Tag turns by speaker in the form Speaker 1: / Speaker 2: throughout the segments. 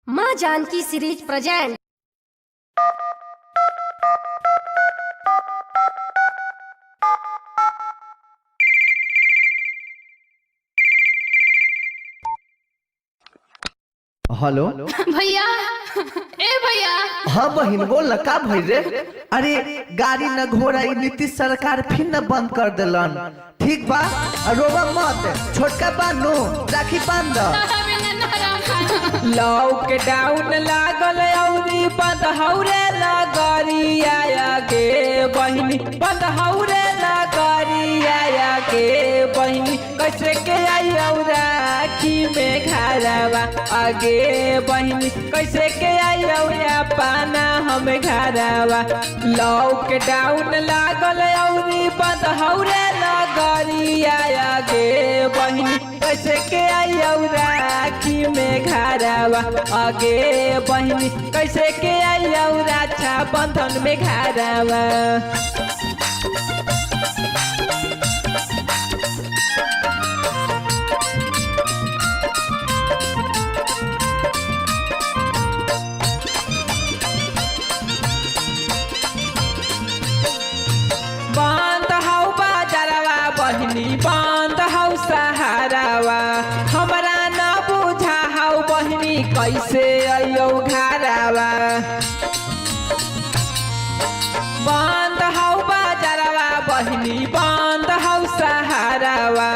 Speaker 1: माँ Janaki series present.
Speaker 2: Hello
Speaker 3: भैया। ए भैया।
Speaker 2: हाँ बहिन बोल का भई रे। अरे गाड़ी न घोड़ा नीतीश सरकार फिर न बंद कर दिलन। ठीक बा रोवा मत, छोटका बानू राखी बांध।
Speaker 4: लॉकडाउन लागल औरी बंद हौरे लगरिया के बहिनी, बंद हौरे लगरिया के बहिनी। कैसे के आई राखी में घरवा आगे बहिनी, कैसे के आई पाना हम घरवा। लॉकडाउन लागल औरी बंद हौरे लगरिया के बहिनी, कैसे के आई राखी में घरवा आगे बहिनी। कैसे के आई रक्षा बंधन में घरवा। बंद हौ बाजारवा बहिनी, बंद हौ सहारावा। हमरा न बुझा हौ बहिनी, कैसे अयो घरवा। बंद हौ बाजारवा बहिनी, बंद हौ सहारावा।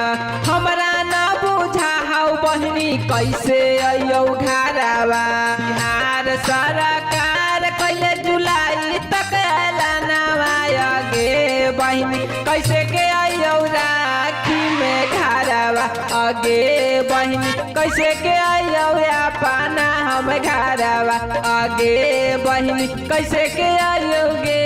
Speaker 4: हमरा न बुझा हौ बहिनी, कैसे अयो घरवा। बिहार सरकार कैले जुलाई तक लानवाया गे बहिनी, कैसे के आयो राखी में घरवा आगे बहिनी। कैसे के आयो पाना हम घरवा आगे बहिनी। कैसे के आयो गे।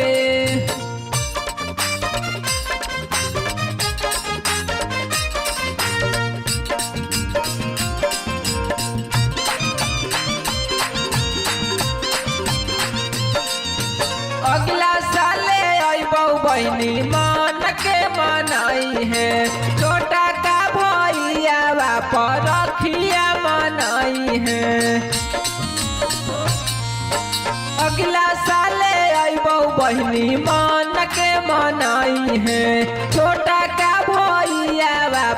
Speaker 4: अगला साले अबौ बहिनी, मन के मनाई है। छोटा का भैया पर रखिया मनाई है। अगला साले अबौ बहिनी, मन के मनाई है। छोटा का भैया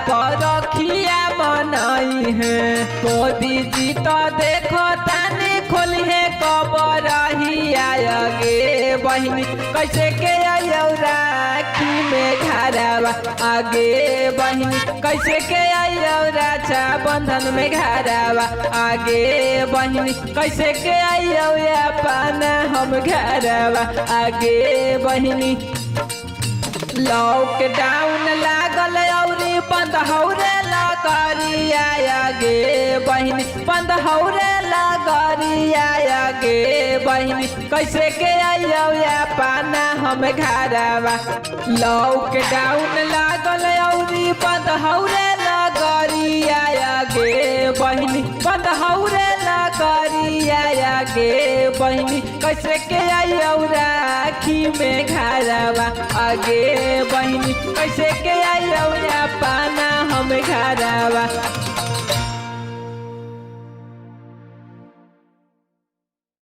Speaker 4: पर रखिया मनाई है। मोदी जी तो देखो ताने खोली है कबर आगे बहिनी। कैसे के आयो राखी में घरवा आगे बहिनी। कैसे के आयो रक्षा बंधन में घरवा आगे बहिनी। कैसे के आयो पाना हम घरवा आगे बहिनी। लॉकडाउन लागल औरी बंद हौरे लगरिया गे बहिनी, बंद हौरे लगरिया गे बहिनी। कैसे के आयो पाना हम घरवा। लॉकडाउन लागल औरी बंद हौरे लगरिया गे बहिनी, बंद हौरे लगरिया गे बहिनी। कैसे के आयो राखी में घरवा आगे बहिनी। कैसे के आयो पाना हम घरवा